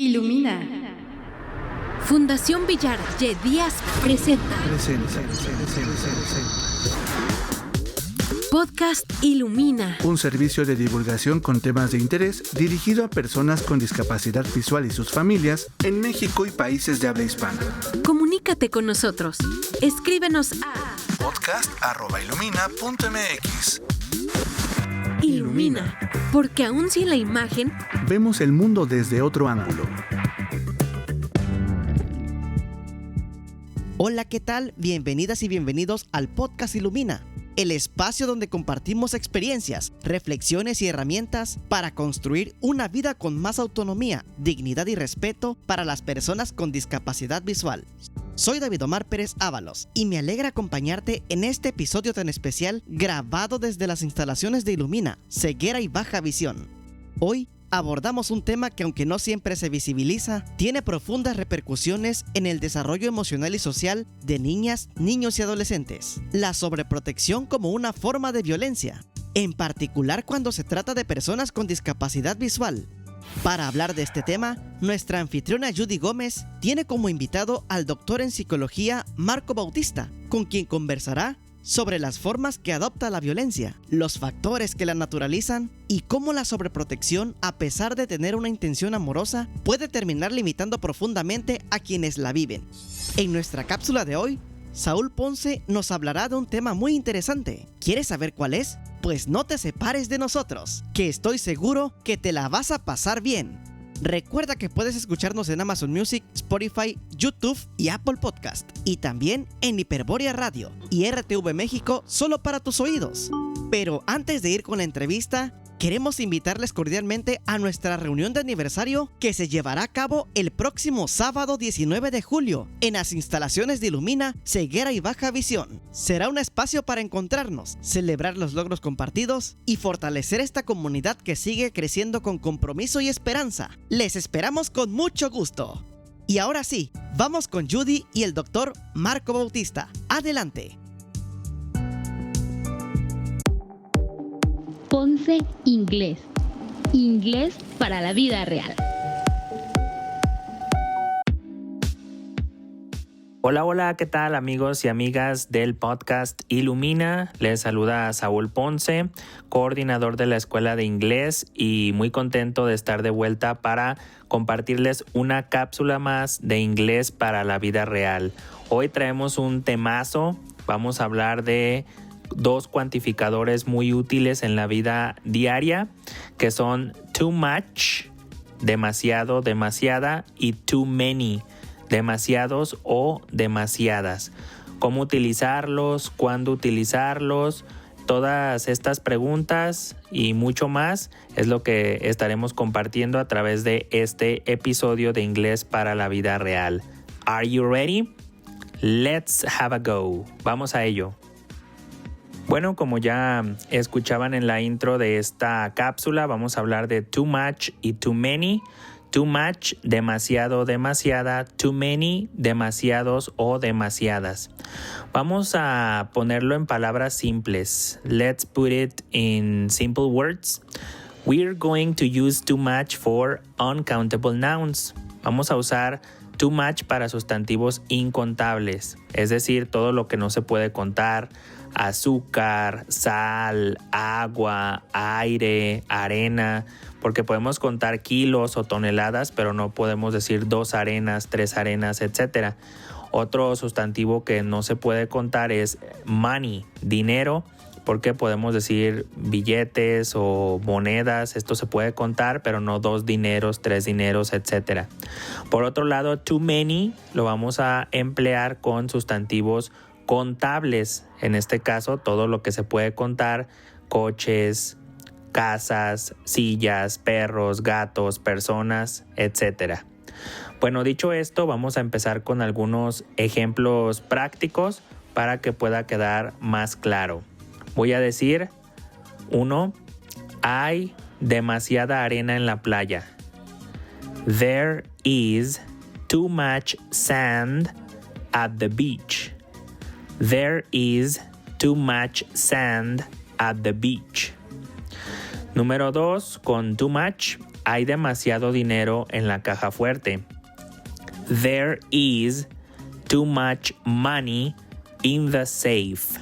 Ilumina. Fundación Villar Ye Díaz presenta Podcast Ilumina, un servicio de divulgación con temas de interés dirigido a personas con discapacidad visual y sus familias en México y países de habla hispana. Comunícate con nosotros. Escríbenos a podcast@ilumina.mx. Ilumina, porque aún sin la imagen, vemos el mundo desde otro ángulo. Hola, ¿qué tal? Bienvenidas y bienvenidos al Podcast Ilumina, el espacio donde compartimos experiencias, reflexiones y herramientas para construir una vida con más autonomía, dignidad y respeto para las personas con discapacidad visual. Soy David Omar Pérez Ábalos y me alegra acompañarte en este episodio tan especial grabado desde las instalaciones de Ilumina, Ceguera y Baja Visión. Hoy abordamos un tema que, aunque no siempre se visibiliza, tiene profundas repercusiones en el desarrollo emocional y social de niñas, niños y adolescentes: la sobreprotección como una forma de violencia, en particular cuando se trata de personas con discapacidad visual. Para hablar de este tema, nuestra anfitriona Judy Gómez tiene como invitado al doctor en psicología Marco Bautista, con quien conversará sobre las formas que adopta la violencia, los factores que la naturalizan y cómo la sobreprotección, a pesar de tener una intención amorosa, puede terminar limitando profundamente a quienes la viven. En nuestra cápsula de hoy, Saúl Ponce nos hablará de un tema muy interesante. ¿Quieres saber cuál es? Pues no te separes de nosotros, que estoy seguro que te la vas a pasar bien. Recuerda que puedes escucharnos en Amazon Music, Spotify, YouTube y Apple Podcast, y también en Hiperbórea Radio y RTV México, solo para tus oídos. Pero antes de ir con la entrevista, queremos invitarles cordialmente a nuestra reunión de aniversario que se llevará a cabo el próximo sábado 19 de julio en las instalaciones de Ilumina, Ceguera y Baja Visión. Será un espacio para encontrarnos, celebrar los logros compartidos y fortalecer esta comunidad que sigue creciendo con compromiso y esperanza. Les esperamos con mucho gusto. Y ahora sí, vamos con Judy y el doctor Marco Bautista. Adelante. Ponce Inglés. Inglés para la vida real. Hola, ¿qué tal amigos y amigas del podcast Ilumina? Les saluda Saúl Ponce, coordinador de la Escuela de Inglés, y muy contento de estar de vuelta para compartirles una cápsula más de inglés para la vida real. Hoy traemos un temazo. Vamos a hablar de dos cuantificadores muy útiles en la vida diaria, que son too much, demasiado, demasiada, y too many, demasiados o demasiadas. ¿Cómo utilizarlos? ¿Cuándo utilizarlos? Todas estas preguntas y mucho más es lo que estaremos compartiendo a través de este episodio de Inglés para la vida real. Are you ready? Let's have a go. Vamos a ello. Bueno, como ya escuchaban en la intro de esta cápsula, vamos a hablar de too much y too many. Too much, demasiado, demasiada. Too many, demasiados o demasiadas. Vamos a ponerlo en palabras simples. Let's put it in simple words. We're going to use too much for uncountable nouns. Vamos a usar too much para sustantivos incontables, es decir, todo lo que no se puede contar: azúcar, sal, agua, aire, arena, porque podemos contar kilos o toneladas, pero no podemos decir 2 arenas, 3 arenas, etc. Otro sustantivo que no se puede contar es money, dinero, porque podemos decir billetes o monedas. Esto se puede contar, pero no 2 dineros, 3 dineros, etc. Por otro lado, too many lo vamos a emplear con sustantivos contables. En este caso, todo lo que se puede contar: coches, casas, sillas, perros, gatos, personas, etc. Bueno, dicho esto, vamos a empezar con algunos ejemplos prácticos para que pueda quedar más claro. Voy a decir: 1. Hay demasiada arena en la playa. There is too much sand at the beach. There is too much sand at the beach. Número 2, con too much. hay demasiado dinero en la caja fuerte. There is too much money in the safe.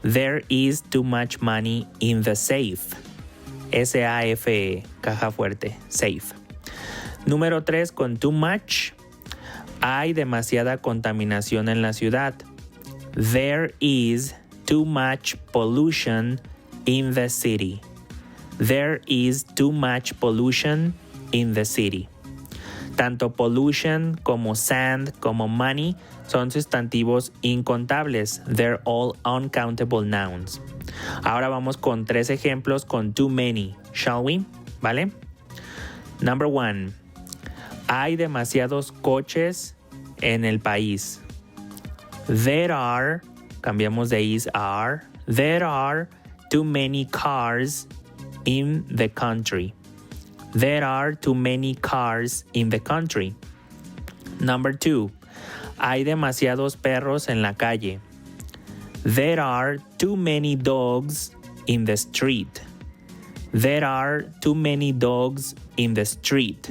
There is too much money in the safe. S-A-F-E, caja fuerte, safe. Número 3, con too much. Hay demasiada contaminación en la ciudad. There is too much pollution in the city. There is too much pollution in the city. Tanto pollution como sand como money son sustantivos incontables. They're all uncountable nouns. Ahora vamos con 3 ejemplos con too many. Shall we? ¿Vale? Number 1. Hay demasiados coches en el país. There are, cambiamos de is are. There are too many cars in the country. There are too many cars in the country. Number 2. Hay demasiados perros en la calle. There are too many dogs in the street. There are too many dogs in the street.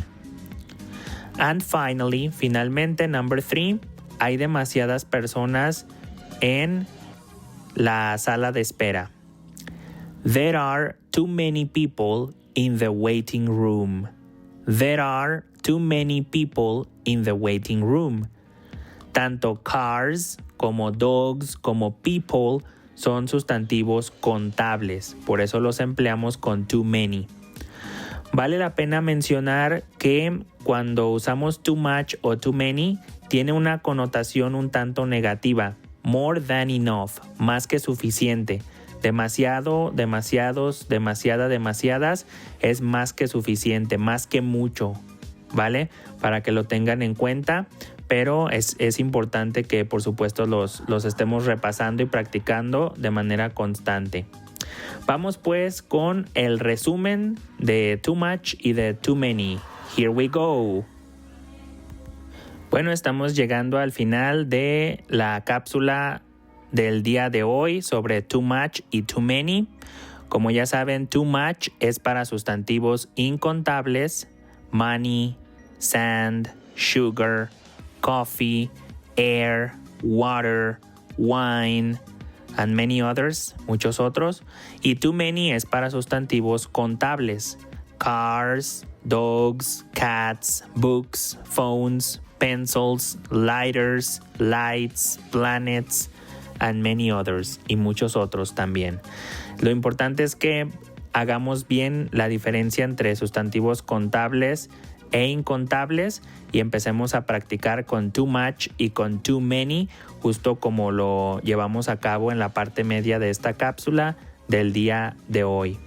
And finalmente, number 3. Hay demasiadas personas en la sala de espera. There are too many people in the waiting room. There are too many people in the waiting room. Tanto cars como dogs como people son sustantivos contables, por eso los empleamos con too many. Vale la pena mencionar que cuando usamos too much o too many tiene una connotación un tanto negativa. More than enough, más que suficiente. Demasiado, demasiados, demasiada, demasiadas es más que suficiente, más que mucho, ¿vale? Para que lo tengan en cuenta, pero es importante que por supuesto los estemos repasando y practicando de manera constante. Vamos pues con el resumen de too much y de too many. Here we go. Bueno, estamos llegando al final de la cápsula del día de hoy sobre too much y too many. Como ya saben, too much es para sustantivos incontables: money, sand, sugar, coffee, air, water, wine, and many others, muchos otros. Y too many es para sustantivos contables: cars, dogs, cats, books, phones, pencils, lighters, lights, planets, and many others, y muchos otros también. Lo importante es que hagamos bien la diferencia entre sustantivos contables e incontables y empecemos a practicar con too much y con too many, justo como lo llevamos a cabo en la parte media de esta cápsula del día de hoy.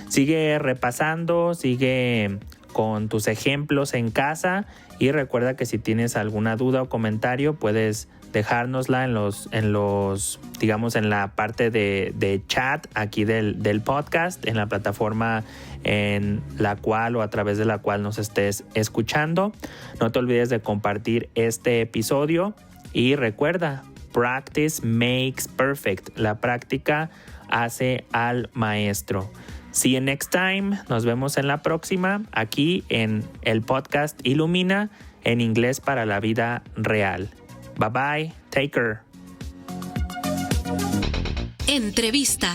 Sigue repasando, sigue con tus ejemplos en casa y recuerda que si tienes alguna duda o comentario puedes dejárnosla en los digamos en la parte de chat aquí del podcast, en la plataforma en la cual o a través de la cual nos estés escuchando. No te olvides de compartir este episodio y recuerda, practice makes perfect. La práctica hace al maestro. See you next time. Nos vemos en la próxima aquí en el podcast Ilumina en inglés para la vida real. Bye bye. Take care. Entrevista.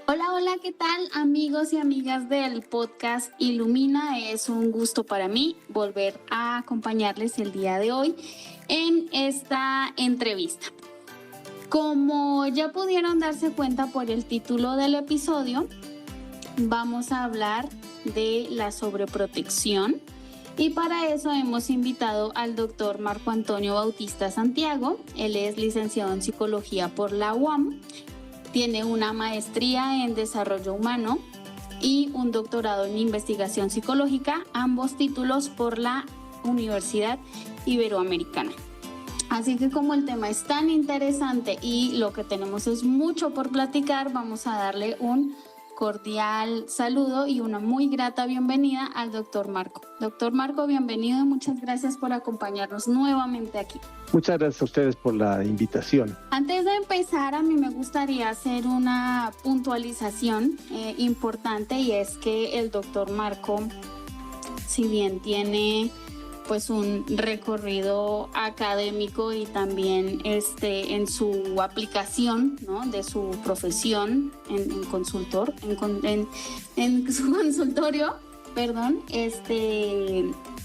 Hola, ¿qué tal amigos y amigas del podcast Ilumina? Es un gusto para mí volver a acompañarles el día de hoy en esta entrevista. Como ya pudieron darse cuenta por el título del episodio, vamos a hablar de la sobreprotección y para eso hemos invitado al doctor Marco Antonio Bautista Santiago. Él es licenciado en psicología por la UAM, tiene una maestría en desarrollo humano y un doctorado en investigación psicológica, ambos títulos por la Universidad Iberoamericana. Así que como el tema es tan interesante y lo que tenemos es mucho por platicar, vamos a darle un cordial saludo y una muy grata bienvenida al doctor Marco. Doctor Marco, bienvenido y muchas gracias por acompañarnos nuevamente aquí. Muchas gracias a ustedes por la invitación. Antes de empezar, a mí me gustaría hacer una puntualización importante, y es que el doctor Marco, si bien tiene pues un recorrido académico y también en su aplicación, ¿no?, de su profesión en su consultorio,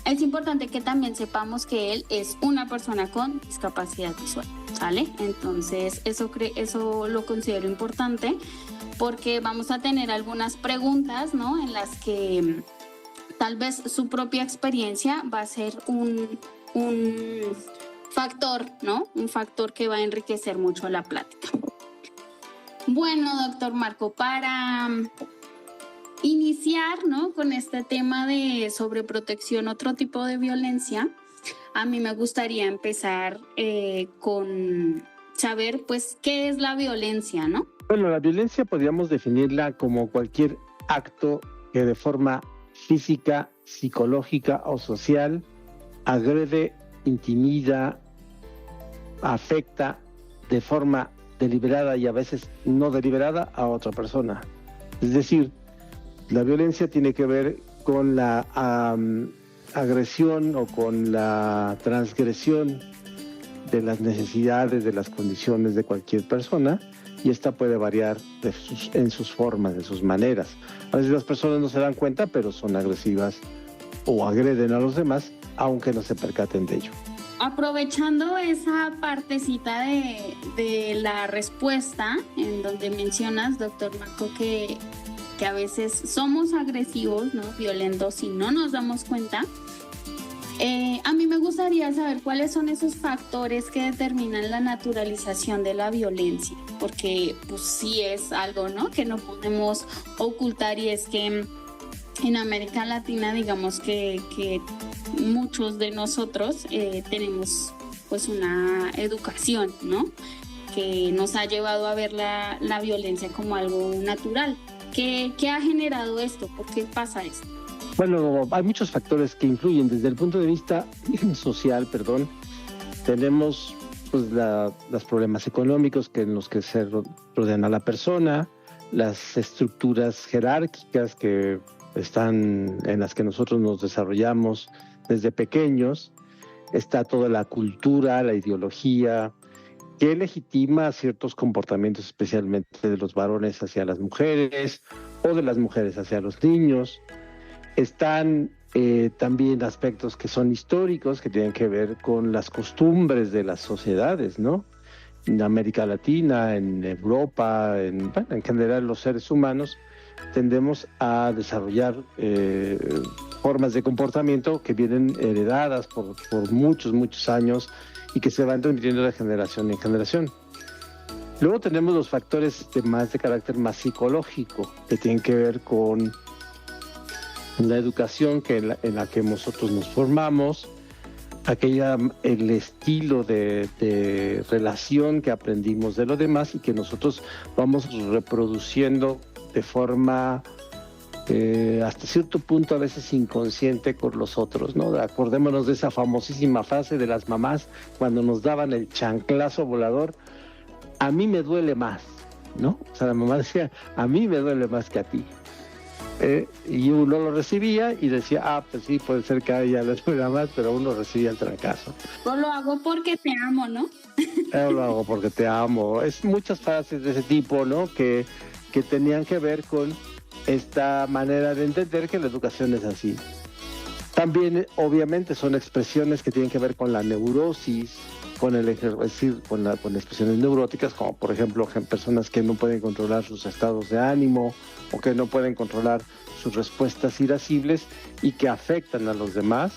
es importante que también sepamos que él es una persona con discapacidad visual, ¿sale? Entonces eso lo considero importante porque vamos a tener algunas preguntas, ¿no?, en las que tal vez su propia experiencia va a ser un factor, ¿no? Un factor que va a enriquecer mucho la plática. Bueno, doctor Marco, para iniciar, ¿no?, con este tema de sobreprotección, otro tipo de violencia, a mí me gustaría empezar con saber, pues, qué es la violencia, ¿no? Bueno, la violencia podríamos definirla como cualquier acto que de forma física, psicológica o social agrede, intimida, afecta de forma deliberada y a veces no deliberada a otra persona. Es decir, la violencia tiene que ver con la agresión o con la transgresión de las necesidades, de las condiciones de cualquier persona, y esta puede variar en sus formas, en sus maneras. A veces las personas no se dan cuenta, pero son agresivas o agreden a los demás, aunque no se percaten de ello. Aprovechando esa partecita de la respuesta, en donde mencionas, doctor Marco, que a veces somos agresivos, ¿no?, violentos, y no nos damos cuenta, a mí me gustaría saber cuáles son esos factores que determinan la naturalización de la violencia, porque pues sí es algo, ¿no?, que no podemos ocultar, y es que en América Latina, digamos que muchos de nosotros tenemos pues una educación, ¿no?, que nos ha llevado a ver la violencia como algo natural. ¿Qué ha generado esto? ¿Por qué pasa esto? Bueno, hay muchos factores que influyen. Desde el punto de vista social, tenemos pues los problemas económicos en los que se rodean a la persona, las estructuras jerárquicas que están en las que nosotros nos desarrollamos desde pequeños. Está toda la cultura, la ideología, que legitima ciertos comportamientos, especialmente de los varones hacia las mujeres o de las mujeres hacia los niños. Están también aspectos que son históricos, que tienen que ver con las costumbres de las sociedades, ¿no? En América Latina, en Europa, en general los seres humanos tendemos a desarrollar formas de comportamiento que vienen heredadas por muchos años y que se van transmitiendo de generación en generación. Luego tenemos los factores de carácter más psicológico, que tienen que ver con la educación en la que nosotros nos formamos, el estilo de relación que aprendimos de los demás y que nosotros vamos reproduciendo de forma hasta cierto punto a veces inconsciente con los otros, ¿no? Acordémonos de esa famosísima frase de las mamás cuando nos daban el chanclazo volador: a mí me duele más, ¿no? O sea, la mamá decía, a mí me duele más que a ti. Y uno lo recibía y decía, pues sí, puede ser que a ella le duela más, pero uno recibía el trancazo. Yo lo hago porque te amo, ¿no? Yo lo hago porque te amo. Es muchas frases de ese tipo, ¿no? Que tenían que ver con esta manera de entender que la educación es así. También, obviamente, son expresiones que tienen que ver con la neurosis, con expresiones neuróticas, como por ejemplo personas que no pueden controlar sus estados de ánimo o que no pueden controlar sus respuestas irascibles y que afectan a los demás.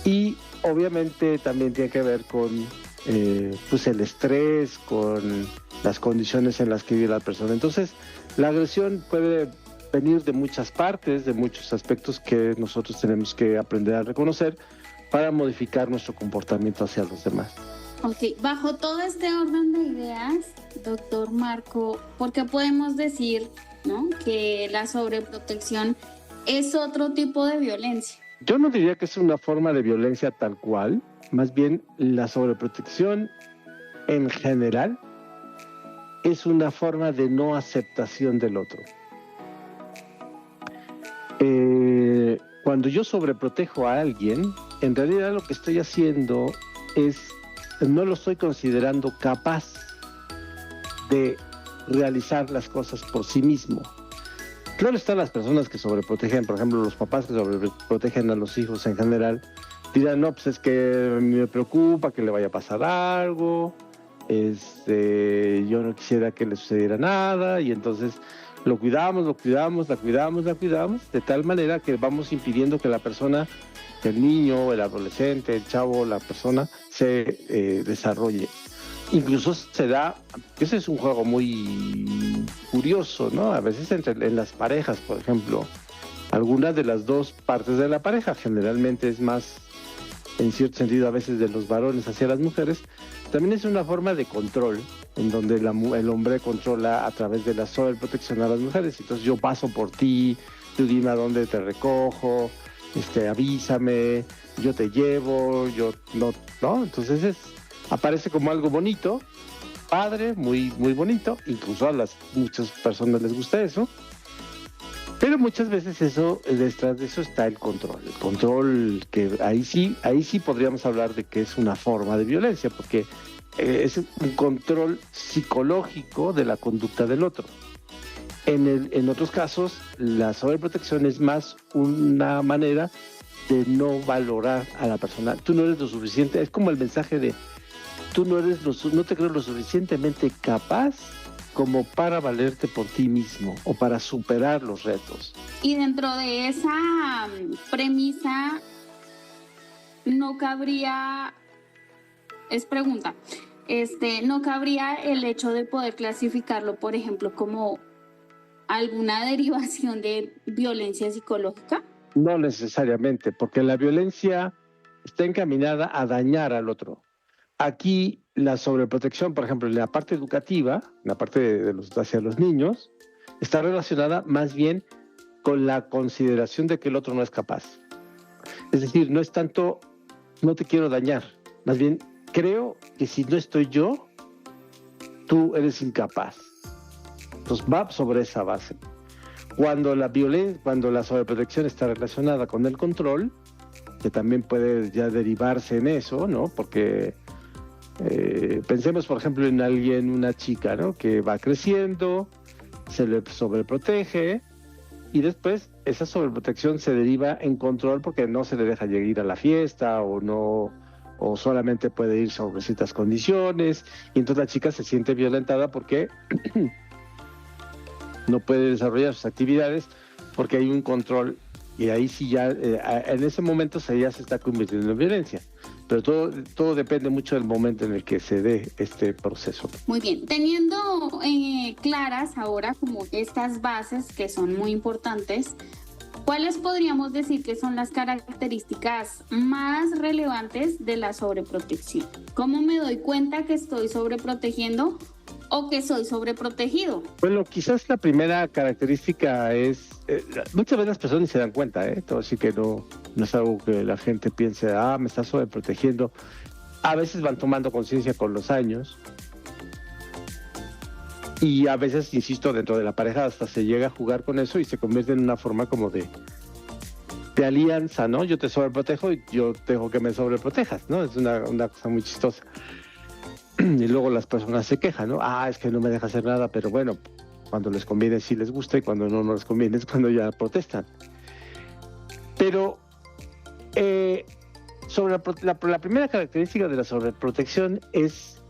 Y obviamente también tiene que ver con el estrés, con las condiciones en las que vive la persona. Entonces, la agresión puede venir de muchas partes, de muchos aspectos que nosotros tenemos que aprender a reconocer para modificar nuestro comportamiento hacia los demás. Ok, bajo todo este orden de ideas, doctor Marco, ¿por qué podemos decir ¿no? Que la sobreprotección es otro tipo de violencia. Yo no diría que es una forma de violencia tal cual, más bien la sobreprotección en general es una forma de no aceptación del otro. Cuando yo sobreprotejo a alguien, en realidad lo que estoy haciendo es, no lo estoy considerando capaz de realizar las cosas por sí mismo. Claro están las personas que sobreprotegen, por ejemplo, los papás que sobreprotegen a los hijos en general, dirán, no, pues es que me preocupa que le vaya a pasar algo, yo no quisiera que le sucediera nada, y entonces lo cuidamos, de tal manera que vamos impidiendo que la persona, que el niño, el adolescente, el chavo, la persona se desarrolle. Incluso se da, ese es un juego muy curioso, ¿no? A veces en las parejas, por ejemplo, algunas de las dos partes de la pareja, generalmente es más, en cierto sentido, a veces de los varones hacia las mujeres, también es una forma de control, en donde el hombre controla a través de la sobreprotección a las mujeres. Entonces yo paso por ti, tú dime a dónde te recojo, avísame, yo te llevo, yo no, entonces aparece como algo bonito, padre, muy, muy bonito, incluso a muchas personas les gusta eso, pero muchas veces detrás de eso está el control que ahí sí podríamos hablar de que es una forma de violencia, porque es un control psicológico de la conducta del otro. En otros casos, la sobreprotección es más una manera de no valorar a la persona. Tú no eres lo suficiente, es como el mensaje de no te creo lo suficientemente capaz como para valerte por ti mismo o para superar los retos. Y dentro de esa premisa no cabría, no cabría el hecho de poder clasificarlo, por ejemplo, como alguna derivación de violencia psicológica. No necesariamente, porque la violencia está encaminada a dañar al otro. Aquí la sobreprotección, por ejemplo, en la parte educativa, en la parte hacia los niños, está relacionada más bien con la consideración de que el otro no es capaz. Es decir, no es tanto, no te quiero dañar, más bien creo que si no estoy yo, tú eres incapaz. Entonces va sobre esa base. Cuando la sobreprotección está relacionada con el control, que también puede ya derivarse en eso, ¿no? Porque pensemos, por ejemplo, en una chica, ¿no? Que va creciendo, se le sobreprotege y después esa sobreprotección se deriva en control porque no se le deja ir a la fiesta o solamente puede ir sobre ciertas condiciones, y entonces la chica se siente violentada porque no puede desarrollar sus actividades porque hay un control, y ahí sí ya, en ese momento ya se está convirtiendo en violencia. Pero todo depende mucho del momento en el que se dé este proceso. Muy bien, teniendo claras ahora como estas bases que son muy importantes, ¿cuáles podríamos decir que son las características más relevantes de la sobreprotección? ¿Cómo me doy cuenta que estoy sobreprotegiendo o que soy sobreprotegido? Bueno, quizás la primera característica es, muchas veces las personas se dan cuenta, todo así que no es algo que la gente piense, me está sobreprotegiendo. A veces van tomando conciencia con los años, y a veces, insisto, dentro de la pareja hasta se llega a jugar con eso y se convierte en una forma como de alianza, ¿no? Yo te sobreprotejo y yo dejo que me sobreprotejas, ¿no? Es una cosa muy chistosa. Y luego las personas se quejan, ¿no? Es que no me deja hacer nada, pero bueno, cuando les conviene sí les gusta y cuando no les conviene es cuando ya protestan. Pero la primera característica de la sobreprotección es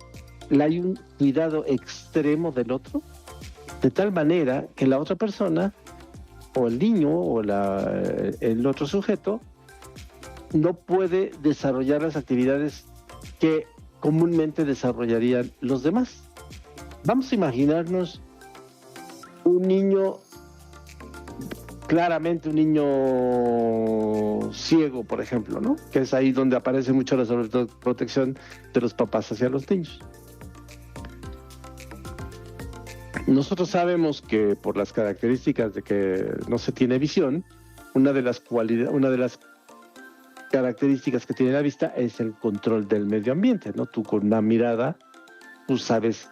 hay un cuidado extremo del otro, de tal manera que la otra persona, o el niño, o el otro sujeto, no puede desarrollar las actividades que comúnmente desarrollarían los demás. Vamos a imaginarnos un niño, claramente un niño ciego, por ejemplo, ¿no? Que es ahí donde aparece mucho la sobreprotección de los papás hacia los niños. Nosotros sabemos que por las características de que no se tiene visión, una de las características que tiene la vista es el control del medio ambiente, ¿no? Tú con una mirada, tú sabes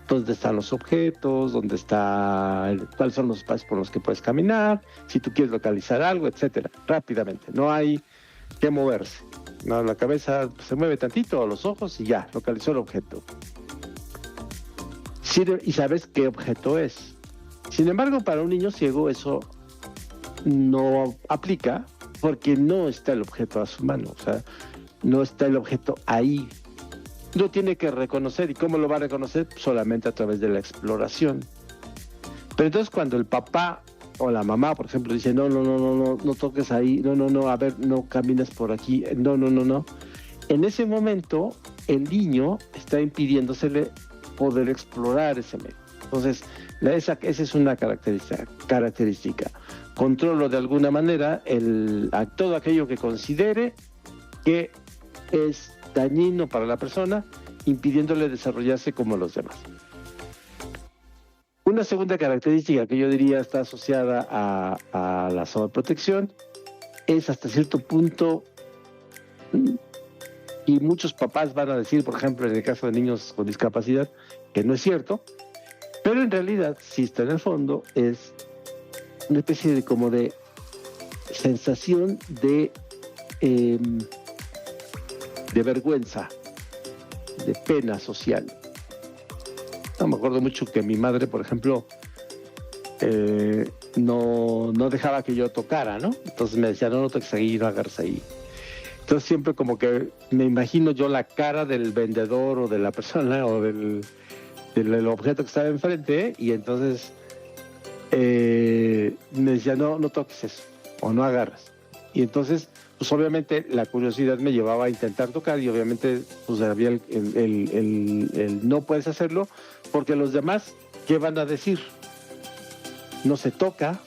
dónde están los objetos, cuáles son los espacios por los que puedes caminar, si tú quieres localizar algo, etcétera, rápidamente. No hay que moverse. No, la cabeza se mueve tantito, los ojos y ya, localizó el objeto. Y sabes qué objeto es. Sin embargo, para un niño ciego eso no aplica porque no está el objeto a su mano, o sea, no está el objeto ahí. Lo tiene que reconocer. ¿Y cómo lo va a reconocer? Solamente a través de la exploración. Pero entonces cuando el papá o la mamá, por ejemplo, dice no toques ahí, no, a ver, no camines por aquí, no. En ese momento, el niño está impidiéndosele poder explorar ese medio. Entonces, esa es una característica. Controlo de alguna manera todo aquello que considere que es dañino para la persona, impidiéndole desarrollarse como los demás. Una segunda característica que yo diría está asociada a la sobreprotección es hasta cierto punto, y muchos papás van a decir, por ejemplo, en el caso de niños con discapacidad, que no es cierto, pero en realidad, si está en el fondo, es una especie de sensación de vergüenza, de pena social. No, me acuerdo mucho que mi madre, por ejemplo, no dejaba que yo tocara, ¿no? Entonces me decía, no toques ahí, no agarres ahí. Entonces siempre como que me imagino yo la cara del vendedor o de la persona o del objeto que estaba enfrente, y entonces me decía, no toques eso, o no agarras. Y entonces, pues obviamente la curiosidad me llevaba a intentar tocar, y obviamente pues había el no puedes hacerlo, porque los demás, ¿qué van a decir? No se toca,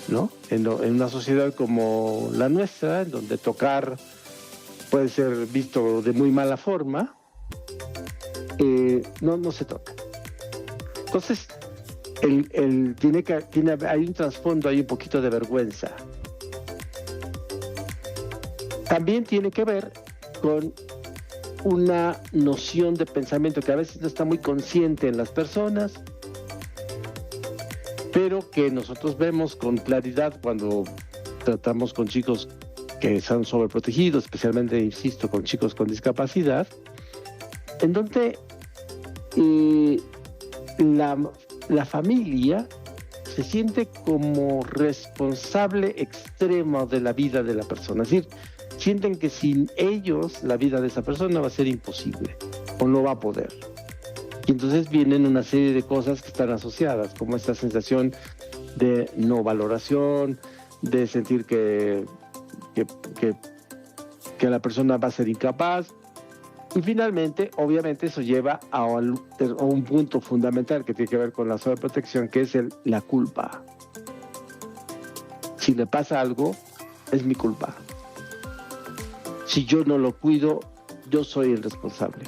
¿no? En una sociedad como la nuestra, en donde tocar puede ser visto de muy mala forma, no se toca. Entonces, hay un trasfondo, hay un poquito de vergüenza. También tiene que ver con una noción de pensamiento que a veces no está muy consciente en las personas, pero que nosotros vemos con claridad cuando tratamos con chicos que son sobreprotegidos, especialmente, insisto, con chicos con discapacidad, en donde la familia se siente como responsable extremo de la vida de la persona. Es decir, sienten que sin ellos la vida de esa persona va a ser imposible o no va a poder. Y entonces vienen una serie de cosas que están asociadas, como esta sensación de no valoración, de sentir que la persona va a ser incapaz. Y finalmente, obviamente, eso lleva a un punto fundamental que tiene que ver con la sobreprotección, que es la culpa. Si le pasa algo, es mi culpa. Si yo no lo cuido, yo soy el responsable.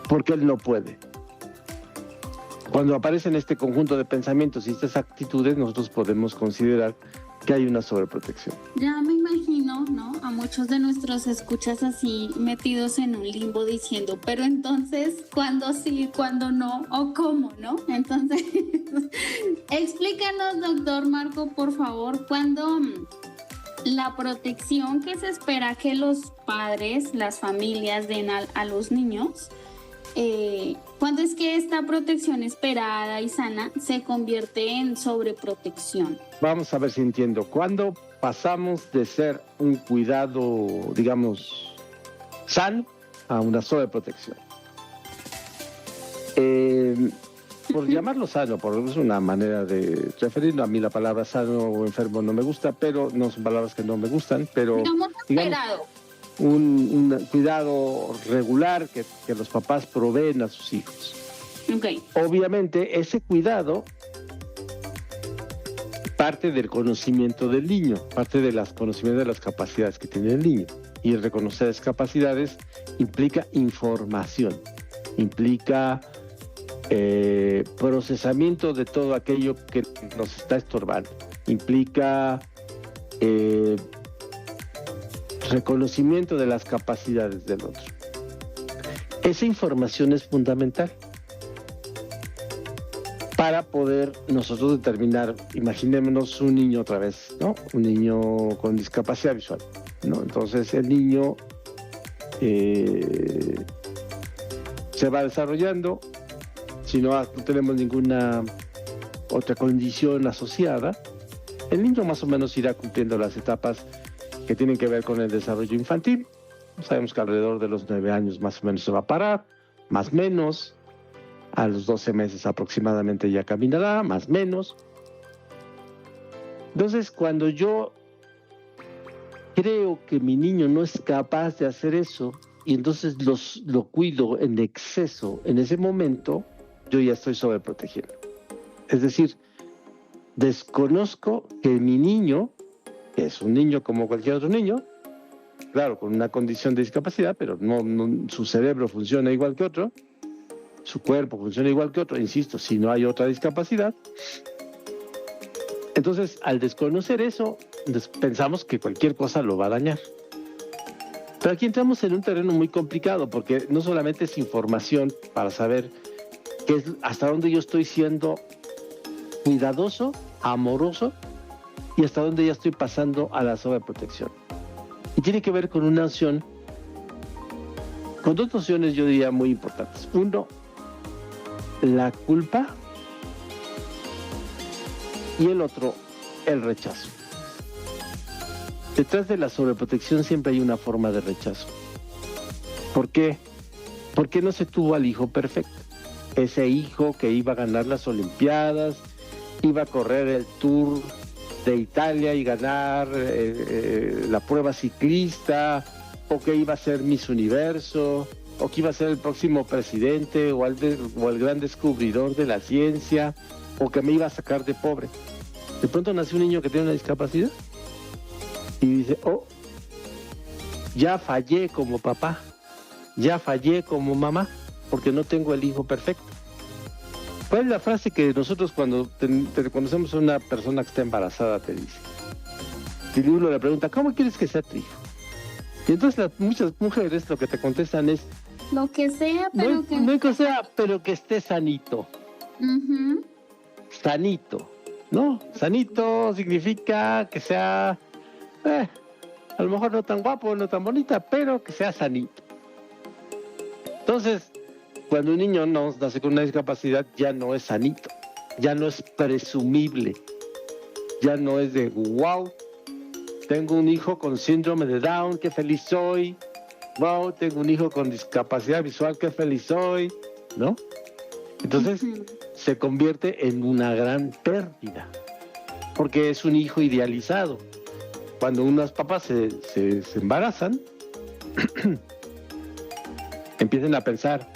Porque él no puede. Cuando aparecen este conjunto de pensamientos y estas actitudes, nosotros podemos considerar que hay una sobreprotección. Ya me imagino, ¿no? A muchos de nuestros escuchas así metidos en un limbo diciendo, pero entonces, ¿cuándo sí, cuándo no? ¿O cómo, no? Entonces, explícanos, doctor Marco, por favor, ¿cuándo la protección que se espera que los padres, las familias den a los niños, ¿cuándo es que esta protección esperada y sana se convierte en sobreprotección? Vamos a ver si entiendo. ¿Cuándo pasamos de ser un cuidado, digamos, sano a una sobreprotección? Por llamarlo sano, es una manera de referirlo. A mí la palabra sano o enfermo no me gusta, pero no son palabras que no me gustan, pero digamos esperado. Un cuidado regular que los papás proveen a sus hijos. Okay. Obviamente ese cuidado parte del conocimiento del niño, parte del conocimiento de las capacidades que tiene el niño. Y el reconocer esas capacidades implica información, implica procesamiento de todo aquello que nos está estorbando. Implica reconocimiento de las capacidades del otro. Esa información es fundamental para poder nosotros determinar, imaginémonos un niño otra vez, ¿no? Un niño con discapacidad visual, ¿no? Entonces el niño se va desarrollando, si no tenemos ninguna otra condición asociada, el niño más o menos irá cumpliendo las etapas que tienen que ver con el desarrollo infantil. Sabemos que alrededor de los 9 años más o menos se va a parar, más o menos. A los 12 meses aproximadamente ya caminará, más o menos. Entonces, cuando yo creo que mi niño no es capaz de hacer eso, y entonces lo cuido en exceso en ese momento, yo ya estoy sobreprotegiendo. Es decir, desconozco que mi niño, que es un niño como cualquier otro niño, claro, con una condición de discapacidad, pero no, su cerebro funciona igual que otro, su cuerpo funciona igual que otro, insisto, si no hay otra discapacidad. Entonces, al desconocer eso, pensamos que cualquier cosa lo va a dañar. Pero aquí entramos en un terreno muy complicado, porque no solamente es información para saber hasta dónde yo estoy siendo cuidadoso, amoroso, y hasta dónde ya estoy pasando a la sobreprotección. Y tiene que ver con una noción, con dos nociones yo diría muy importantes. Uno, la culpa, y el otro, el rechazo. Detrás de la sobreprotección siempre hay una forma de rechazo. ¿Por qué? Porque no se tuvo al hijo perfecto. Ese hijo que iba a ganar las Olimpiadas, iba a correr el Tour de Italia y ganar la prueba ciclista, o que iba a ser Miss Universo, o que iba a ser el próximo presidente, o el gran descubridor de la ciencia, o que me iba a sacar de pobre. De pronto nació un niño que tiene una discapacidad y dice, oh, ya fallé como papá, ya fallé como mamá, porque no tengo el hijo perfecto. ¿Cuál es la frase que nosotros cuando te conocemos a una persona que está embarazada te dice? Y uno le pregunta, ¿cómo quieres que sea tu hijo? Y entonces muchas mujeres lo que te contestan es, lo que sea, pero pero que esté sanito. Uh-huh. Sanito, ¿no? Sanito significa que sea, a lo mejor no tan guapo, no tan bonita, pero que sea sanito. Entonces, cuando un niño nace con una discapacidad, ya no es sanito, ya no es presumible, ya no es de wow, tengo un hijo con síndrome de Down, qué feliz soy. Wow, tengo un hijo con discapacidad visual, qué feliz soy, ¿no? Entonces se convierte en una gran pérdida, porque es un hijo idealizado. Cuando unos papás se embarazan, empiezan a pensar,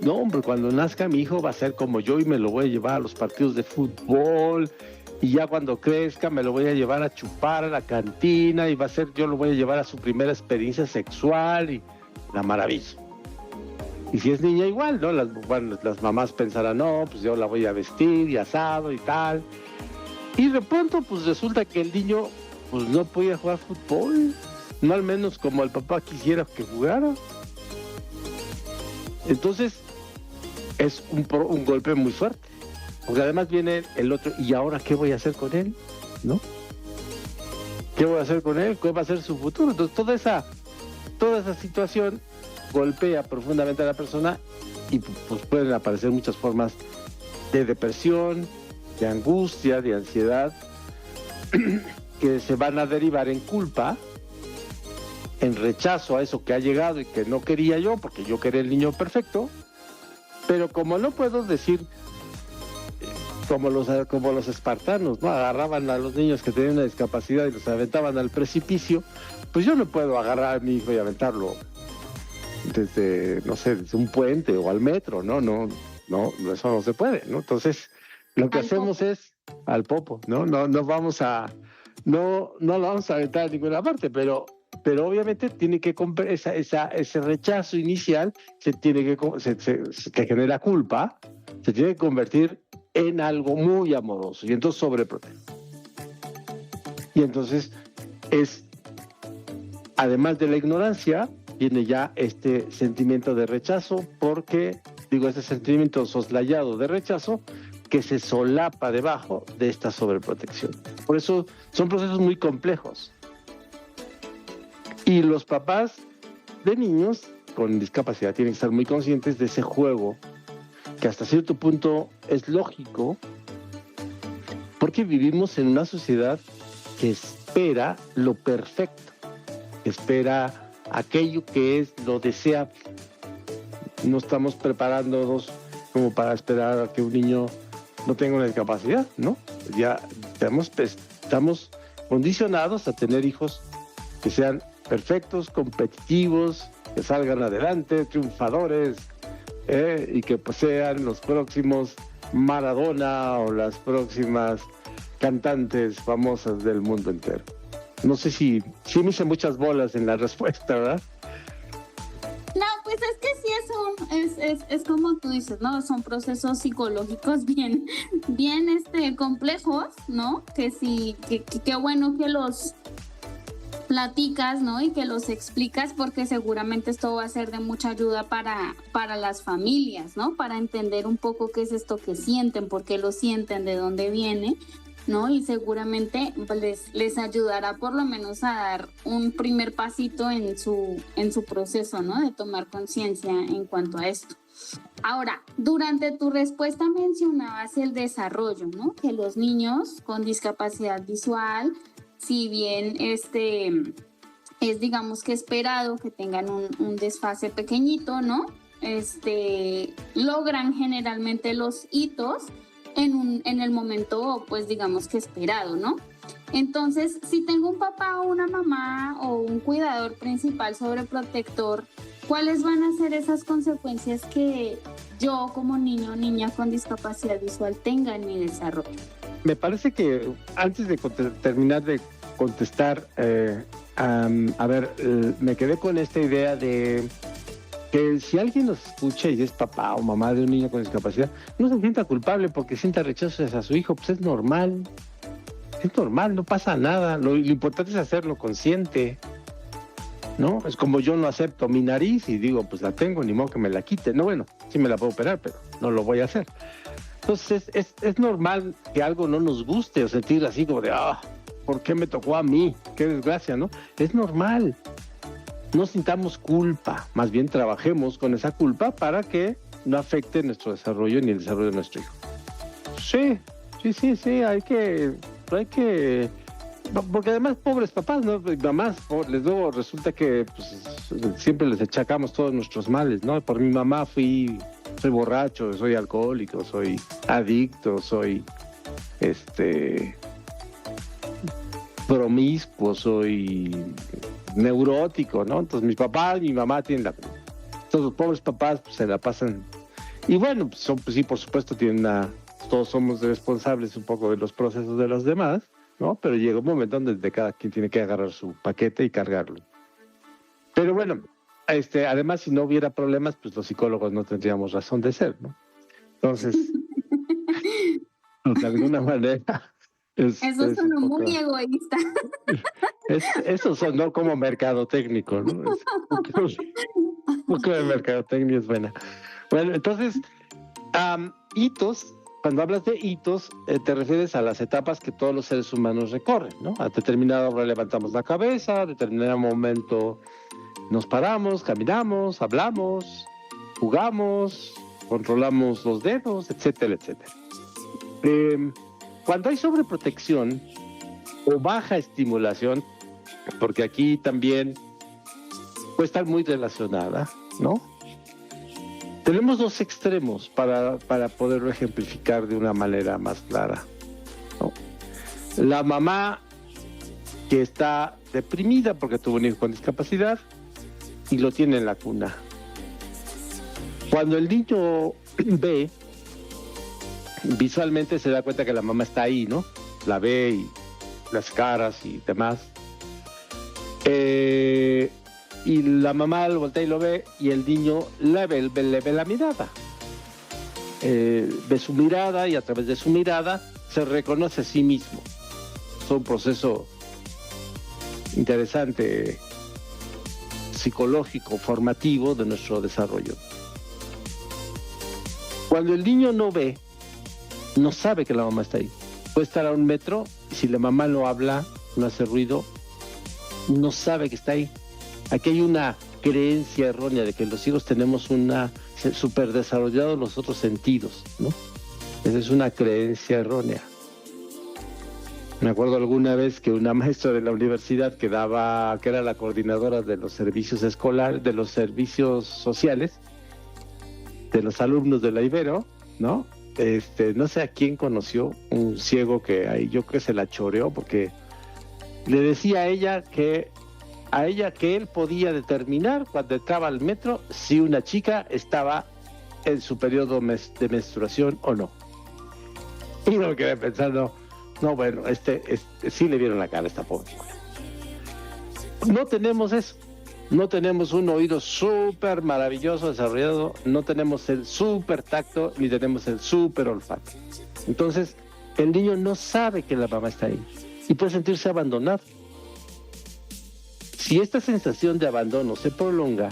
no, hombre, cuando nazca mi hijo va a ser como yo y me lo voy a llevar a los partidos de fútbol, y ya cuando crezca me lo voy a llevar a chupar a la cantina, y yo lo voy a llevar a su primera experiencia sexual, y la maravilla. Y si es niña igual, ¿no? Las mamás pensarán, no, pues yo la voy a vestir y asado y tal. Y de pronto, pues resulta que el niño pues no podía jugar fútbol, no al menos como el papá quisiera que jugara. Entonces, es un golpe muy fuerte. Porque además viene el otro, ¿y ahora qué voy a hacer con él? ¿No? ¿Qué voy a hacer con él? ¿Cuál va a ser su futuro? Entonces, toda esa situación golpea profundamente a la persona y pues pueden aparecer muchas formas de depresión, de angustia, de ansiedad, que se van a derivar en culpa, en rechazo a eso que ha llegado y que no quería yo, porque yo quería el niño perfecto, pero como no puedo decir, como los espartanos, ¿no? Agarraban a los niños que tenían una discapacidad y los aventaban al precipicio, pues yo no puedo agarrar a mi hijo y aventarlo desde un puente o al metro, no, eso no se puede, ¿no? Entonces, lo que hacemos es al popo, ¿no? No lo vamos a aventar a ninguna parte, pero obviamente tiene que ese rechazo inicial que genera culpa, se tiene que convertir en algo muy amoroso y entonces sobreprotege. Y entonces además de la ignorancia, viene ya este sentimiento de rechazo, este sentimiento soslayado de rechazo que se solapa debajo de esta sobreprotección. Por eso son procesos muy complejos. Y los papás de niños con discapacidad tienen que estar muy conscientes de ese juego, que hasta cierto punto es lógico, porque vivimos en una sociedad que espera lo perfecto, que espera aquello que es lo deseable. No estamos preparándonos como para esperar a que un niño no tenga una discapacidad, ¿no? Ya estamos condicionados a tener hijos que sean perfectos, competitivos, que salgan adelante, triunfadores, y que pues sean los próximos Maradona o las próximas cantantes famosas del mundo entero. No sé si me hice muchas bolas en la respuesta, ¿verdad? No, pues es que sí es como tú dices, ¿no? Son procesos psicológicos bien complejos, ¿no? Que sí, qué bueno que los platicas, ¿no? Y que los explicas, porque seguramente esto va a ser de mucha ayuda para las familias, ¿no? Para entender un poco qué es esto que sienten, por qué lo sienten, de dónde viene, ¿no? Y seguramente les ayudará por lo menos a dar un primer pasito en su proceso, ¿no? De tomar conciencia en cuanto a esto. Ahora, durante tu respuesta mencionabas el desarrollo, ¿no? Que los niños con discapacidad visual, si bien es digamos que esperado que tengan un desfase pequeñito, ¿no? Logran generalmente los hitos en el momento, pues digamos que esperado, ¿no? Entonces, si tengo un papá o una mamá o un cuidador principal sobreprotector, ¿cuáles van a ser esas consecuencias que yo como niño o niña con discapacidad visual tenga en mi desarrollo? Me parece que antes de terminar de contestar, me quedé con esta idea de que si alguien nos escucha y es papá o mamá de un niño con discapacidad, no se sienta culpable porque sienta rechazo hacia su hijo, pues es normal, no pasa nada, lo importante es hacerlo consciente, ¿no? Es como yo no acepto mi nariz y digo, pues la tengo, ni modo que me la quite, no, bueno, sí me la puedo operar, pero no lo voy a hacer. Entonces es normal que algo no nos guste o sentir así como de, ¿por qué me tocó a mí? Qué desgracia, ¿no? Es normal. No sintamos culpa, más bien trabajemos con esa culpa para que no afecte nuestro desarrollo ni el desarrollo de nuestro hijo. Sí, hay que, porque además pobres papás, ¿no? Mamás, luego resulta que pues, siempre les achacamos todos nuestros males, ¿no? Por mi mamá soy borracho, soy alcohólico, soy adicto, soy promiscuo, soy neurótico, ¿no? Entonces mi papá y mi mamá tienen todos los pobres papás pues, se la pasan. Y bueno, pues, sí, por supuesto, todos somos responsables un poco de los procesos de los demás, ¿no? Pero llega un momento donde cada quien tiene que agarrar su paquete y cargarlo. Pero bueno, además, si no hubiera problemas, pues los psicólogos no tendríamos razón de ser, ¿no? Entonces, de alguna manera... Eso sonó muy egoísta. Eso sonó como mercadotécnico, ¿no? Un poco de mercadotecnia es buena. Bueno, entonces, hitos, cuando hablas de hitos, te refieres a las etapas que todos los seres humanos recorren, ¿no? A determinada hora levantamos la cabeza, a determinado momento nos paramos, caminamos, hablamos, jugamos, controlamos los dedos, etcétera, etcétera. Cuando hay sobreprotección o baja estimulación, porque aquí también puede estar muy relacionada, ¿no? Tenemos dos extremos para poderlo ejemplificar de una manera más clara, ¿no? La mamá que está deprimida porque tuvo un hijo con discapacidad y lo tiene en la cuna. Cuando el niño ve, visualmente se da cuenta que la mamá está ahí, ¿no? La ve y las caras y demás. Y la mamá lo voltea y lo ve y el niño le ve la mirada. ve su mirada y a través de su mirada se reconoce a sí mismo. Es un proceso interesante, psicológico, formativo de nuestro desarrollo. Cuando el niño no ve, no sabe que la mamá está ahí. Puede estar a 1 metro y si la mamá no habla, no hace ruido, no sabe que está ahí. Aquí hay una creencia errónea de que los hijos tenemos súper desarrollados los otros sentidos, ¿no? Esa es una creencia errónea. Me acuerdo alguna vez que una maestra de la universidad que era la coordinadora de los servicios escolares, de los servicios sociales, de los alumnos de la Ibero, ¿no? No sé a quién conoció, un ciego que ahí yo creo que se la choreó porque le decía a ella que él podía determinar cuando entraba al metro si una chica estaba en su periodo de menstruación o no. Y no me quedé pensando, no, bueno, sí le vieron la cara a esta pobre. No tenemos eso. No tenemos un oído súper maravilloso, desarrollado, no tenemos el súper tacto, ni tenemos el súper olfato. Entonces, el niño no sabe que la mamá está ahí y puede sentirse abandonado. Si esta sensación de abandono se prolonga,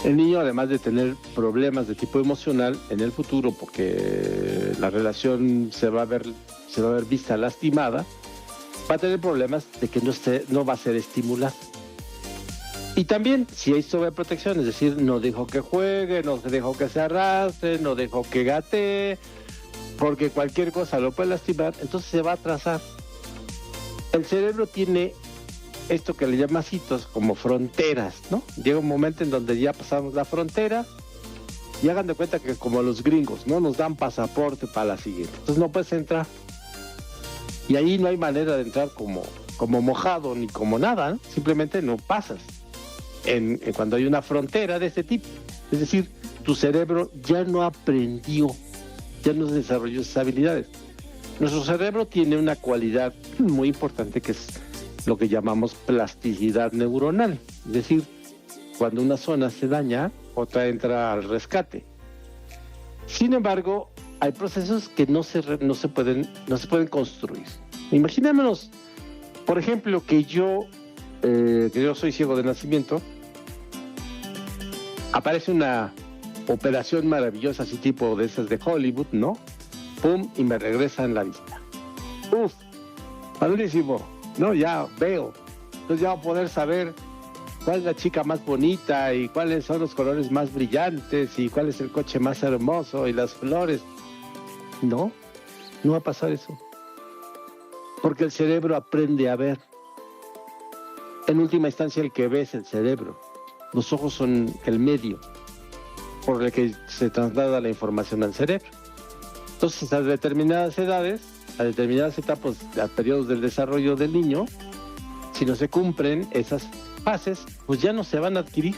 el niño, además de tener problemas de tipo emocional en el futuro, porque la relación se va a ver vista lastimada, va a tener problemas de que no va a ser estimulado. Y también, si hay sobreprotección, es decir, no dejo que juegue, no dejo que se arrastre, no dejo que gatee, porque cualquier cosa lo puede lastimar, entonces se va a atrasar. El cerebro tiene esto que le llaman hitos, como fronteras, ¿no? Llega un momento en donde ya pasamos la frontera y hagan de cuenta que como los gringos, ¿no? Nos dan pasaporte para la siguiente. Entonces no puedes entrar. Y ahí no hay manera de entrar como mojado ni como nada, ¿no? Simplemente no pasas cuando hay una frontera de este tipo. Es decir, tu cerebro ya no aprendió, ya no desarrolló esas habilidades. Nuestro cerebro tiene una cualidad muy importante que es lo que llamamos plasticidad neuronal. Es decir, cuando una zona se daña, otra entra al rescate. Sin embargo, hay procesos que no se pueden construir. Imaginémonos, por ejemplo, que yo soy ciego de nacimiento, aparece una operación maravillosa, así tipo de esas de Hollywood, ¿no? Pum, y me regresan la vista. Uf, padrísimo, ¿no? Ya veo. Entonces ya voy a poder saber cuál es la chica más bonita y cuáles son los colores más brillantes y cuál es el coche más hermoso y las flores. No va a pasar eso. Porque el cerebro aprende a ver. En última instancia, el que ve es el cerebro. Los ojos son el medio por el que se traslada la información al cerebro. Entonces, a determinadas edades, a determinadas etapas, a periodos del desarrollo del niño, si no se cumplen esas fases, pues ya no se van a adquirir.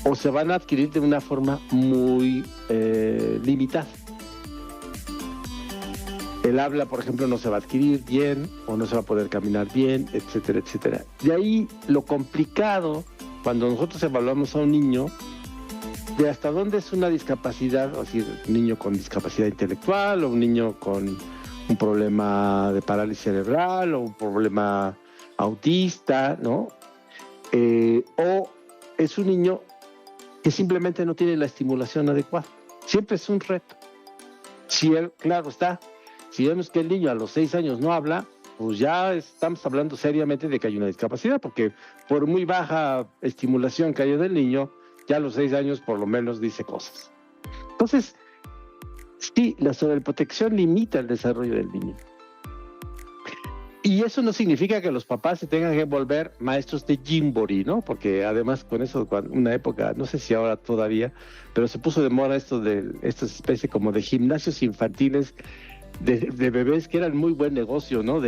O se van a adquirir de una forma muy limitada. El habla, por ejemplo, no se va a adquirir bien o no se va a poder caminar bien, etcétera, etcétera. De ahí lo complicado, cuando nosotros evaluamos a un niño, de hasta dónde es una discapacidad, es decir, un niño con discapacidad intelectual o un niño con un problema de parálisis cerebral o un problema autista, ¿no? O es un niño que simplemente no tiene la estimulación adecuada. Siempre es un reto. Si él, claro está, si vemos que el niño a los 6 años no habla, pues ya estamos hablando seriamente de que hay una discapacidad, porque por muy baja estimulación que haya del niño, ya a los 6 años por lo menos dice cosas. Entonces, sí, la sobreprotección limita el desarrollo del niño. Y eso no significa que los papás se tengan que volver maestros de Gymboree, ¿no? Porque además con eso, una época, no sé si ahora todavía, pero se puso de moda esta especie como de gimnasios infantiles de bebés que eran muy buen negocio, ¿no?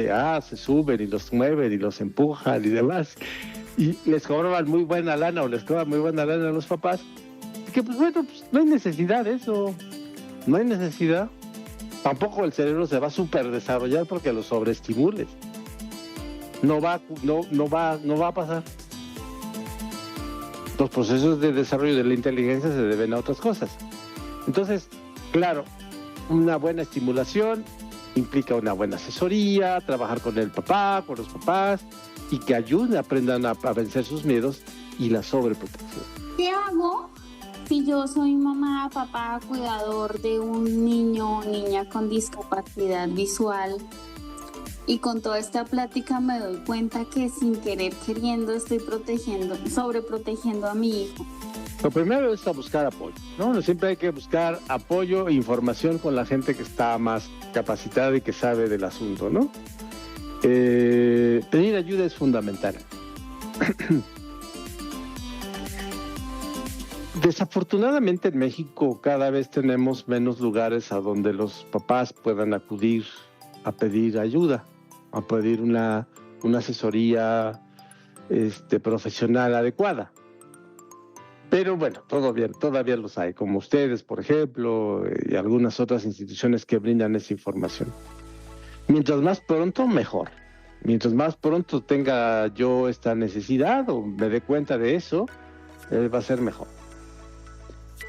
Se suben y los mueven y los empujan y demás. Y les cobraban muy buena lana o les cobran muy buena lana a los papás. Que pues bueno, pues no hay necesidad de eso. No hay necesidad. Tampoco el cerebro se va a súper desarrollar porque lo sobreestimules. No va a pasar. los procesos de desarrollo de la inteligencia se deben a otras cosas. Entonces, claro, una buena estimulación implica una buena asesoría, trabajar con el papá, con los papás, y que ayuden, aprendan a vencer sus miedos y la sobreprotección. ¿Qué hago si yo soy mamá, papá, cuidador de un niño o niña con discapacidad visual? Y con toda esta plática me doy cuenta que sin querer queriendo estoy sobreprotegiendo a mi hijo. Lo primero es a buscar apoyo, ¿no? Siempre hay que buscar apoyo e información con la gente que está más capacitada y que sabe del asunto, ¿no? Pedir ayuda es fundamental. Desafortunadamente en México cada vez tenemos menos lugares a donde los papás puedan acudir a pedir ayuda, a pedir una asesoría profesional adecuada. Pero bueno, todavía los hay, como ustedes, por ejemplo, y algunas otras instituciones que brindan esa información. Mientras más pronto, mejor. Mientras más pronto tenga yo esta necesidad o me dé cuenta de eso, va a ser mejor.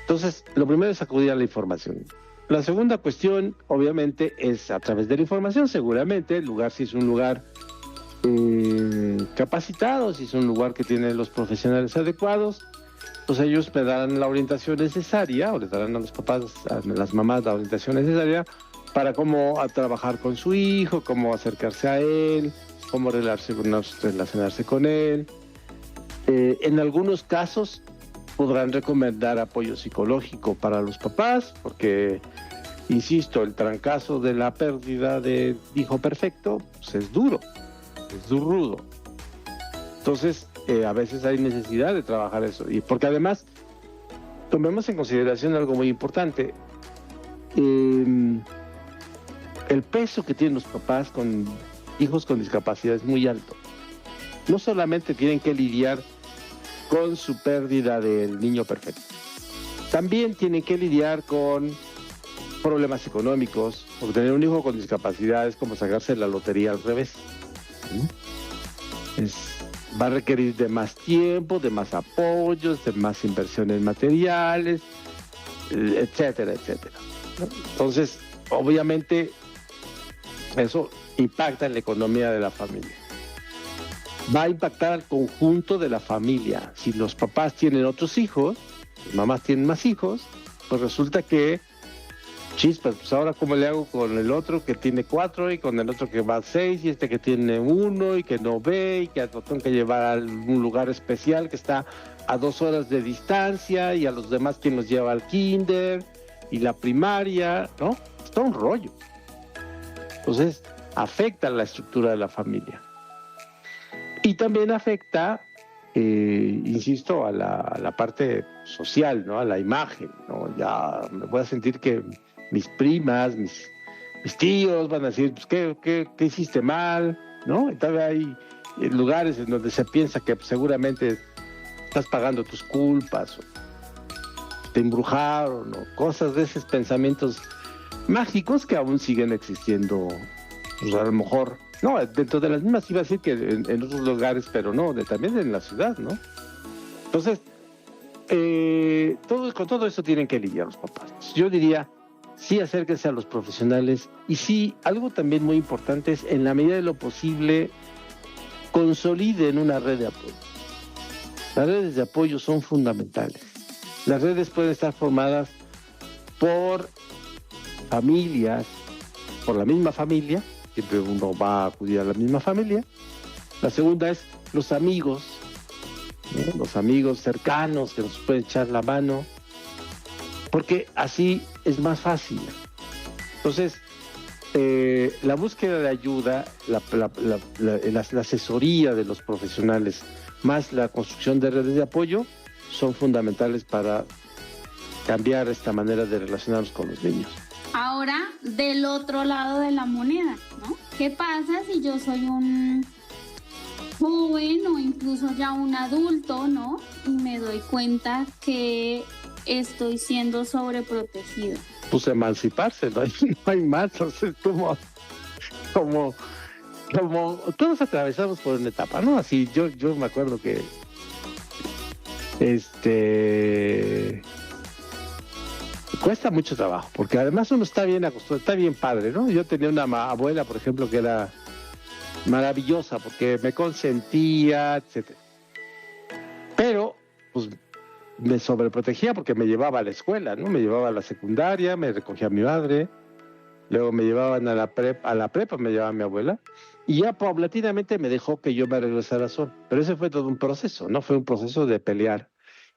Entonces, lo primero es acudir a la información. La segunda cuestión, obviamente, es a través de la información, seguramente, el lugar, si es un lugar capacitado, si es un lugar que tiene los profesionales adecuados, pues ellos me darán la orientación necesaria, o les darán a los papás, a las mamás la orientación necesaria para cómo trabajar con su hijo, cómo acercarse a él, cómo relacionarse con él. En algunos casos podrán recomendar apoyo psicológico para los papás, porque, insisto, el trancazo de la pérdida de hijo perfecto pues es duro, es rudo. Entonces, a veces hay necesidad de trabajar eso. Y porque además, tomemos en consideración algo muy importante. El peso que tienen los papás con hijos con discapacidad es muy alto. No solamente tienen que lidiar con su pérdida del niño perfecto, también tienen que lidiar con problemas económicos, porque tener un hijo con discapacidad es como sacarse la lotería al revés. Va a requerir de más tiempo, de más apoyos, de más inversiones materiales, etcétera, etcétera. Entonces, obviamente, eso impacta en la economía de la familia. Va a impactar al conjunto de la familia. Si los papás tienen otros hijos, las mamás tienen más hijos, pues resulta que, chispas, pues ahora cómo le hago con el otro que tiene 4 y con el otro que va a 6 y este que tiene 1 y que no ve y que lo tengo que llevar a un lugar especial que está a 2 horas de distancia y a los demás quien los lleva al kinder y la primaria, ¿no? Es todo un rollo. Entonces, afecta la estructura de la familia. Y también afecta, insisto, a la parte social, ¿no? A la imagen, ¿no? Ya me voy a sentir que mis primas, mis tíos van a decir, pues, ¿qué hiciste mal? ¿No? Y todavía hay lugares en donde se piensa que pues, seguramente estás pagando tus culpas, o te embrujaron, o cosas de esos pensamientos mágicos que aún siguen existiendo, pues a lo mejor, no, dentro de las mismas iba a decir que en otros lugares, pero no, también en la ciudad, ¿no? Entonces, con todo eso tienen que lidiar los papás. Yo diría, sí, acérquense a los profesionales y sí, algo también muy importante es, en la medida de lo posible, consoliden una red de apoyo. Las redes de apoyo son fundamentales. Las redes pueden estar formadas por familias, por la misma familia, siempre uno va a acudir a la misma familia. La segunda es los amigos, ¿no? Los amigos cercanos que nos pueden echar la mano, porque así es más fácil. Entonces, la búsqueda de ayuda, la asesoría de los profesionales, más la construcción de redes de apoyo, son fundamentales para cambiar esta manera de relacionarnos con los niños. Ahora, del otro lado de la moneda, ¿no? ¿Qué pasa si yo soy un joven o incluso ya un adulto, ¿no? Y me doy cuenta que estoy siendo sobreprotegido. Pues emanciparse, no hay más. Entonces, como todos atravesamos por una etapa, ¿no? Así, yo me acuerdo que Cuesta mucho trabajo, porque además uno está bien acostumbrado, está bien padre, ¿no? Yo tenía una abuela, por ejemplo, que era maravillosa porque me consentía, etcétera. Pero, pues, me sobreprotegía porque me llevaba a la escuela, ¿no? Me llevaba a la secundaria, me recogía a mi madre, luego me llevaban a la prepa me llevaba a mi abuela, y ya paulatinamente me dejó que yo me regresara solo. Pero ese fue todo un proceso, ¿no? Fue un proceso de pelear.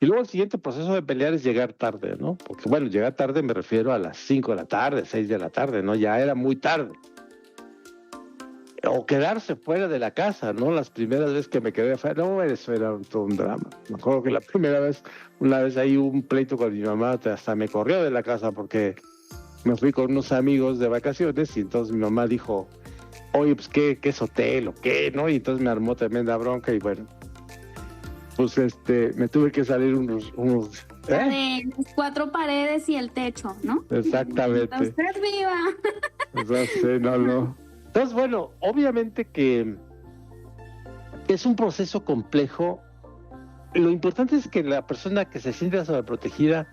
Y luego el siguiente proceso de pelear es llegar tarde, ¿no? Porque, bueno, llegar tarde me refiero a las 5 de la tarde, 6 de la tarde, ¿no? Ya era muy tarde. O quedarse fuera de la casa, ¿no? Las primeras veces que me quedé fuera, no, eso era todo un drama. Me acuerdo que la primera vez, una vez ahí hubo un pleito con mi mamá, hasta me corrió de la casa porque me fui con unos amigos de vacaciones y entonces mi mamá dijo, oye, pues, ¿qué es hotel o qué, no? Y entonces me armó tremenda bronca y bueno, pues me tuve que salir unos de las 4 paredes y el techo, ¿no? Exactamente. Usted viva. Entonces, no. Entonces, bueno, obviamente que es un proceso complejo. Lo importante es que la persona que se siente sobreprotegida,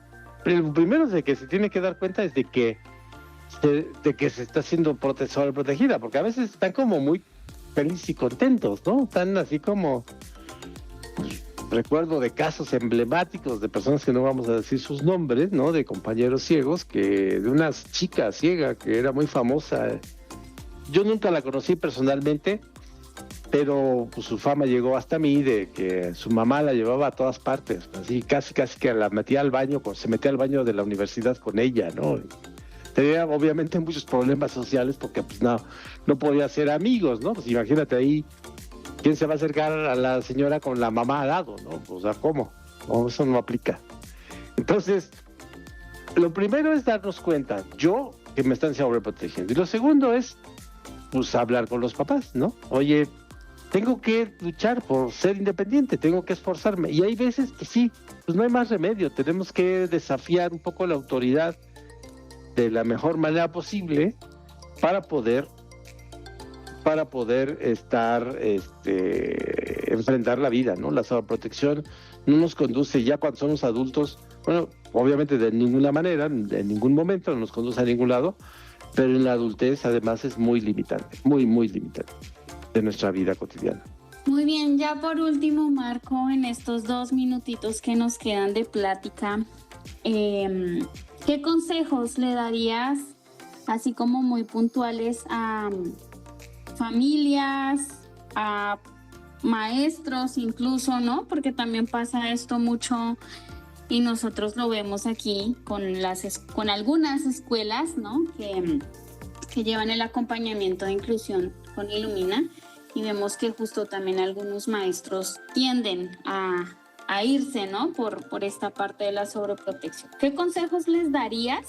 lo primero de que se tiene que dar cuenta es de que se está siendo sobreprotegida, porque a veces están como muy felices y contentos, ¿no? Están así como... Recuerdo de casos emblemáticos de personas que no vamos a decir sus nombres, ¿no? De compañeros ciegos, de una chica ciega que era muy famosa. Yo nunca la conocí personalmente, pero pues, su fama llegó hasta mí de que su mamá la llevaba a todas partes, así casi que la metía al baño, se metía al baño de la universidad con ella, ¿no? Tenía obviamente muchos problemas sociales porque pues no podía hacer amigos, ¿no? Pues imagínate ahí, ¿quién se va a acercar a la señora con la mamá al lado, no? O sea, ¿cómo? No, eso no aplica. Entonces, lo primero es darnos cuenta, que me están sobreprotegiendo. Y lo segundo es, pues, hablar con los papás, ¿no? Oye, tengo que luchar por ser independiente, tengo que esforzarme. Y hay veces que sí, pues no hay más remedio, tenemos que desafiar un poco la autoridad de la mejor manera posible para poder enfrentar la vida, ¿no? La sobreprotección no nos conduce ya cuando somos adultos, bueno, obviamente de ninguna manera, en ningún momento no nos conduce a ningún lado, pero en la adultez además es muy limitante, muy, muy limitante de nuestra vida cotidiana. Muy bien, ya por último, Marco, en estos 2 minutitos que nos quedan de plática, ¿qué consejos le darías, así como muy puntuales, a familias, a maestros incluso, ¿no? Porque también pasa esto mucho y nosotros lo vemos aquí con algunas escuelas, ¿no? Que llevan el acompañamiento de inclusión con Ilumina, y vemos que justo también algunos maestros tienden a irse, ¿no? Por esta parte de la sobreprotección. ¿Qué consejos les darías?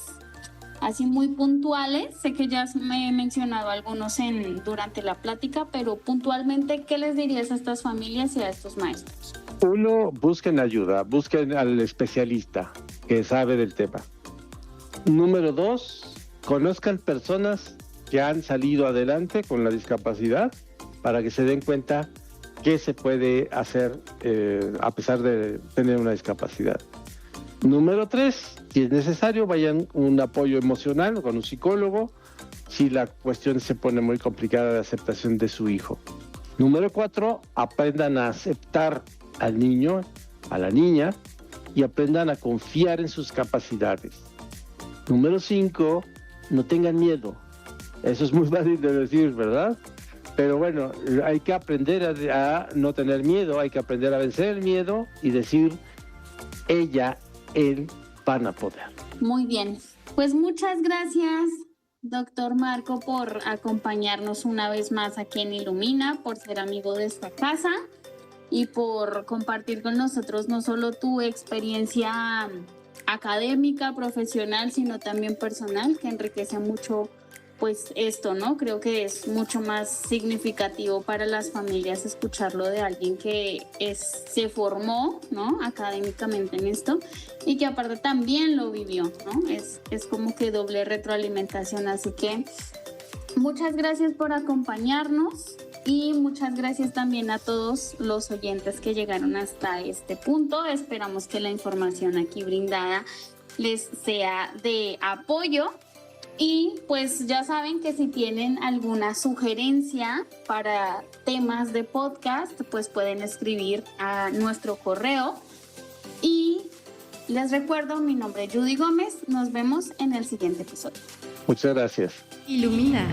Así muy puntuales, sé que ya me he mencionado algunos durante la plática, pero puntualmente, ¿qué les dirías a estas familias y a estos maestros? 1, busquen ayuda, busquen al especialista que sabe del tema. Número 2, conozcan personas que han salido adelante con la discapacidad para que se den cuenta qué se puede hacer a pesar de tener una discapacidad. Número 3, si es necesario, vayan un apoyo emocional con un psicólogo si la cuestión se pone muy complicada de aceptación de su hijo. Número 4, aprendan a aceptar al niño, a la niña, y aprendan a confiar en sus capacidades. Número 5, no tengan miedo. Eso es muy fácil de decir, ¿verdad? Pero bueno, hay que aprender a no tener miedo, hay que aprender a vencer el miedo y decir, él van a poder. Muy bien, pues muchas gracias, doctor Marco, por acompañarnos una vez más aquí en Ilumina, por ser amigo de esta casa y por compartir con nosotros no solo tu experiencia académica, profesional, sino también personal, que enriquece mucho pues esto, ¿no? Creo que es mucho más significativo para las familias escucharlo de alguien que se formó, ¿no? Académicamente en esto y que aparte también lo vivió, ¿no? Es como que doble retroalimentación, así que muchas gracias por acompañarnos Y muchas gracias también a todos los oyentes que llegaron hasta este punto. Esperamos que la información aquí brindada les sea de apoyo. Y pues ya saben que si tienen alguna sugerencia para temas de podcast, pues pueden escribir a nuestro correo. Y les recuerdo, mi nombre es Judy Gómez. Nos vemos en el siguiente episodio. Muchas gracias. Ilumina.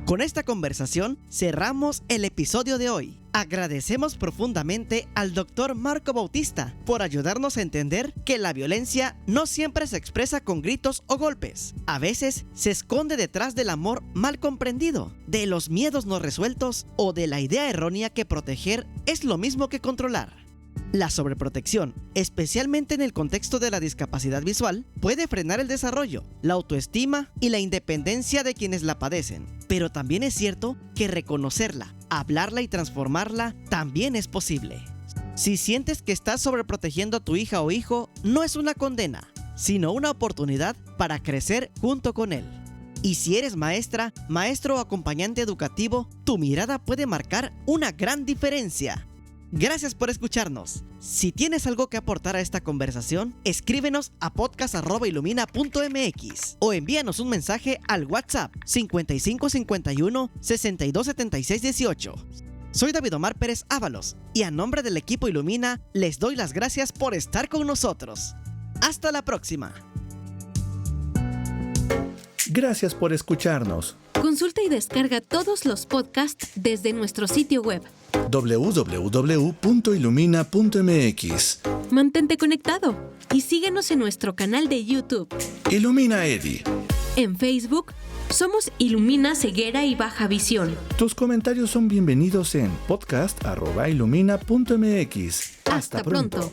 Con esta conversación cerramos el episodio de hoy. Agradecemos profundamente al Dr. Marco Bautista por ayudarnos a entender que la violencia no siempre se expresa con gritos o golpes. A veces se esconde detrás del amor mal comprendido, de los miedos no resueltos o de la idea errónea que proteger es lo mismo que controlar. La sobreprotección, especialmente en el contexto de la discapacidad visual, puede frenar el desarrollo, la autoestima y la independencia de quienes la padecen. Pero también es cierto que reconocerla, hablarla y transformarla también es posible. Si sientes que estás sobreprotegiendo a tu hija o hijo, no es una condena, sino una oportunidad para crecer junto con él. Y si eres maestra, maestro o acompañante educativo, tu mirada puede marcar una gran diferencia. Gracias por escucharnos. Si tienes algo que aportar a esta conversación, escríbenos a podcast@ilumina.mx o envíanos un mensaje al WhatsApp 5551 6276 18. Soy David Omar Pérez Ábalos y a nombre del equipo Ilumina les doy las gracias por estar con nosotros. Hasta la próxima. Gracias por escucharnos. Consulta y descarga todos los podcasts desde nuestro sitio web. www.ilumina.mx. Mantente conectado y síguenos en nuestro canal de YouTube. Ilumina Eddie. En Facebook somos Ilumina Ceguera y Baja Visión. Tus comentarios son bienvenidos en podcast@ilumina.mx. Hasta pronto.